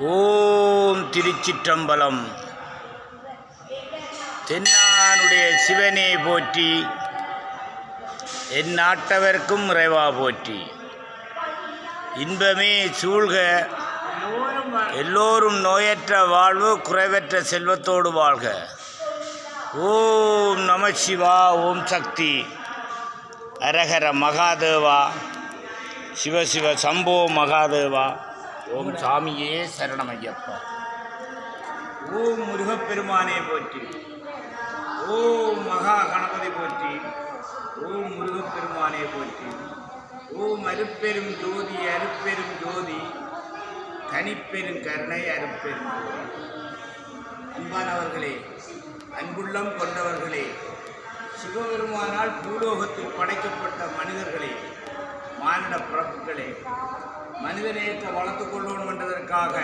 ஓம் திருச்சிற்றம்பலம். தென்னானுடைய சிவனே போற்றி, என் நாட்டவர்க்கும் இறைவா போற்றி. இன்பமே சூழ்க, எல்லோரும் நோயற்ற வாழ்வு, குறைவற்ற செல்வத்தோடு வாழ்க. ஓம் நம சிவா. ஓம் சக்தி. அரஹர மகாதேவா. சிவசிவ சம்போ மகாதேவா. ஓம் சாமியே சரணமையப்பா. ஓம் முருகப்பெருமானே போற்றி. ஓம் மகா கணபதி போற்றி. ஓம் முருகப்பெருமானே போற்றி. ஓம் அருப்பெரும் ஜோதி அருப்பெரும் ஜோதி தனிப்பெரும் கருணை அருப்பெரும். அன்பானவர்களே, அன்புள்ளம் கொண்டவர்களே, சிவபெருமானால் பூலோகத்தில் படைக்கப்பட்ட மனிதர்களே, மானிட பிறப்புகளே, மனிதநேயத்தை வளர்த்து கொள்ளணும் என்றதற்காக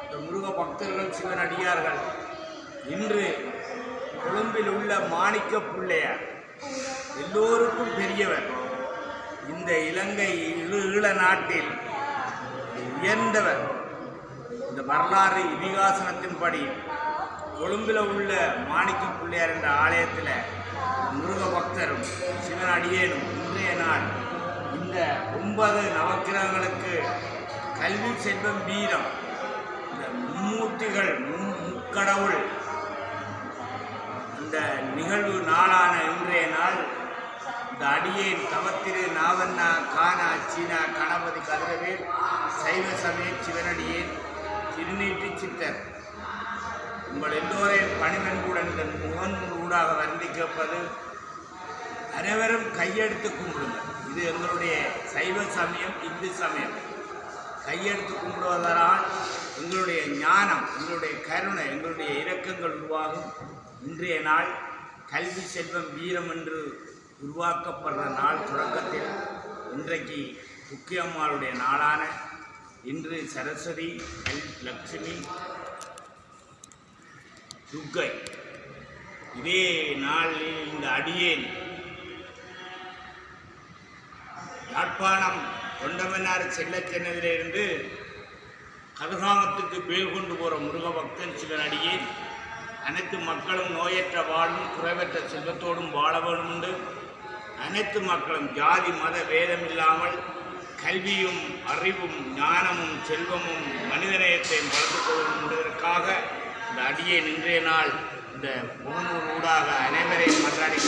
இந்த முருக பக்தர்கள், சிவன் அடியார்கள் இன்று கொழும்பில் உள்ள மாணிக்க பிள்ளையார் எல்லோருக்கும் பெரியவர், இந்த இலங்கை ஈழ நாட்டில் உயர்ந்தவர். இந்த வரலாறு இதிகாசனத்தின்படி கொழும்பில் உள்ள மாணிக்க பிள்ளையார் என்ற ஆலயத்தில் முருக பக்தரும் சிவன் அடியேனும் இன்றைய நாள் இந்த 9 நவக்கிரகங்களுக்கு கல்வி, செல்வம், வீரம், இந்த மும்மூர்த்திகள், முக்கடவுள் இந்த நிகழ்வு நாளான இன்றைய நாள் இந்த அடியேன் தவத்திரு நாவண்ணா கானா சீனா கணபதி கதிரவேல் சைவ சமய சிவனடியேன் திருநீட்டு சித்தர் உங்கள் எல்லோரையும் பணிவன்புடன் இந்த முகநூல் ஊடாக வர்ணிக்கப்பது. அனைவரும் கையெடுத்து கும்பிடுங்கள். இது எங்களுடைய சைவ சமயம், இந்து சமயம். கையெடுத்து கும்பிடுவதால் எங்களுடைய ஞானம், எங்களுடைய கருணை, எங்களுடைய இரக்கங்கள் உருவாகும். இன்றைய நாள் கல்வி, செல்வம், வீரம் என்று உருவாக்கப்படுற நாள். தொடக்கத்தில் இன்றைக்கு முக்கியம்மாளுடைய நாளான இன்று சரஸ்வதி, லட்சுமி, துர்க்கை. இதே நாளில் இந்த அடியேன் யாழ்ப்பாணம் தொண்டமன்னார் செல்லச்சென்னதிலிருந்து கதிர்காமத்துக்கு பேல் கொண்டு போகிற முருக பக்தன் சிவன் அடியேன் அனைத்து மக்களும் நோயற்ற வாழும், குறைவற்ற செல்வத்தோடும் வாழ வேண்டும் என்று அனைத்து மக்களும் ஜாதி மத வேதம் இல்லாமல் கல்வியும் அறிவும் ஞானமும் செல்வமும் மனிதநேயத்தையும் வளர்த்து கொள்ளும் என்பதற்காக இந்த அடியேன் இன்றைய நாள் இந்த முகநூல் ஊடாக அனைவரையும் மன்றாடி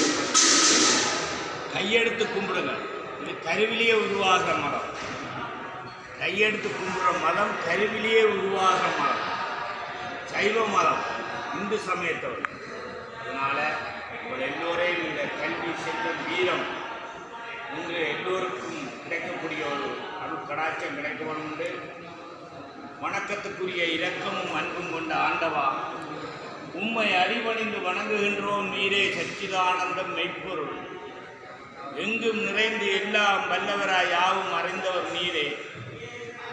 கையெடுத்து கும்பிடுங்கள். இது கருவிலேயே உருவாகிற மதம். கையெடுத்து கும்பிடுற மதம் கருவிலேயே உருவாகிற மதம், சைவ மதம், இந்து சமயத்தவர். அதனால் உங்கள் எல்லோரையும் இந்த கல்வி, செல்வம், வீரம் இன்று எல்லோருக்கும் கிடைக்கக்கூடிய ஒரு அருள் கடாட்சம் கிடைக்கணும் என்று வணக்கத்துக்குரிய இரக்கமும் அன்பும் கொண்ட ஆண்டவா, உம்மை அறிவணிந்து வணங்குகின்றோம். நீரே சச்சிதானந்தம் மெய்ப்பொருள், எங்கும் நிறைந்து எல்லாம் வல்லவராய் யாவும் அறிந்தவர் நீரே.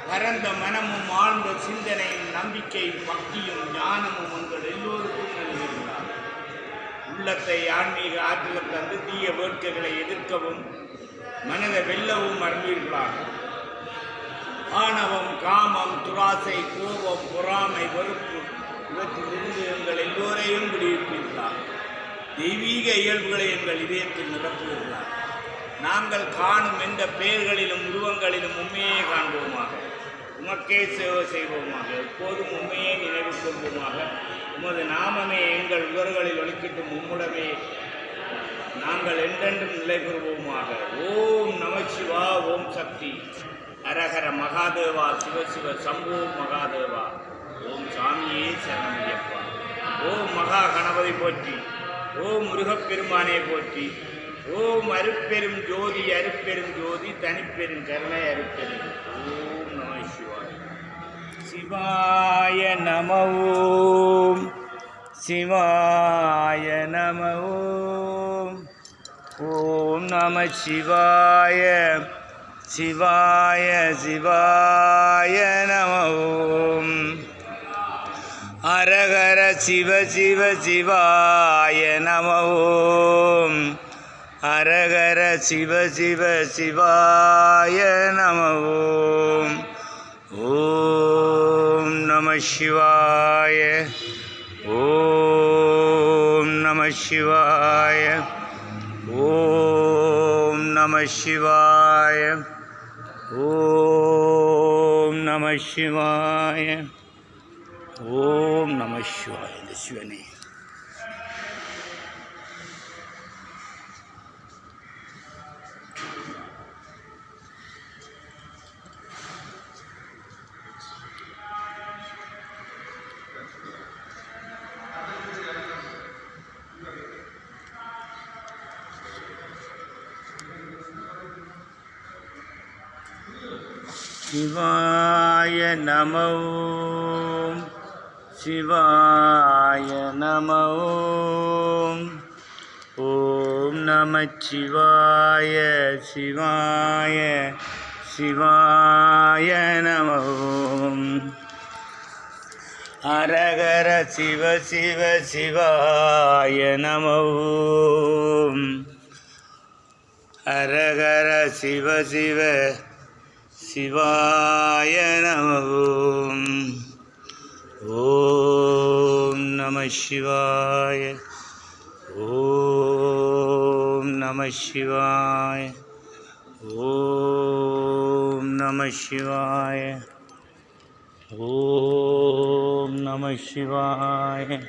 பரந்த மனமும் ஆழ்ந்த சிந்தனையும் நம்பிக்கை, பக்தியும் ஞானமும் உங்கள் எல்லோருக்கும் நல்கின்றார். உள்ளத்தை ஆன்மீக ஆற்றல் தந்து தீய வேட்கைகளை எதிர்க்கவும் மனத வெல்லவும் அருள்வீர்களாக. ஆணவம், காமம், துராசை, கோபம், பொறாமை, வெறுப்பு இவற்றிலிருந்து எங்கள் எல்லோரையும் விடுவிப்பீர்களாக. தெய்வீக இயல்புகளை எங்கள் இதயத்தில் நிரப்புவீர்களாக. நாங்கள் காணும் எந்த பெயர்களிலும் உருவங்களிலும் உண்மையே காண்போமாக. உமக்கே சேவை செய்வோமாக. எப்போதும் உண்மையே நினைவு கொள்வோமாக. உமது நாமமே எங்கள் உதர்களில் ஒலிக்கட்டும். உம்முடமே நாங்கள் என்றென்றும் நிலை பெறுவோமாக. ஓம் நம சிவா. ஓம் சக்தி. அரஹர மகாதேவா. சிவசிவ சம்போ மகாதேவா. ஓம் சாமியே சரணமையப்பா. ஓம் மகா கணபதி போற்றி. ஓம் முருகப்பெருமானே போற்றி. ஓம் அருப்பெரும் ஜோதி அருப்பெரும் ஜோதி தனிப்பெரும் கருணை அருப்பெரும். ஓம் நம சிவாய. சிவாய நம. ஓம் சிவாய நம. ஓம் நம சிவாய. சிவாய சிவாய நம. ஓம் அரஹர சிவ சிவ சிவாய நம. ஓம் அரஹர சிவ சிவ சிவாய நம. ஓம் சிவாய. ஓம் நம சிவாய. ஓம் நம சிவாய. ஓம் நம சிவாய. ஓம் நம சிவாய. இந்த சிவனே சிவாய நமோ. சிவாய நமோ. ஓம் நம சிவாய. சிவாய சிவாய நமோ. அரகர சிவ சிவ சிவாய நமோ. அரகர சிவ சிவ சிவாய நமோ. ஓம் நம சிவாய. ஓம் நம சிவாய. ஓம் நம சிவாய. ஓம் நம சிவாய.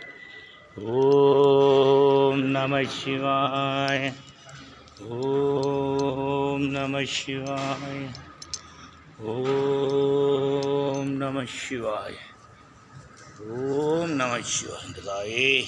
ஓம் நம சிவாய. ஓம் நம சிவாய. ஓம் நம சிவாய. ஓம் நம சிவாய.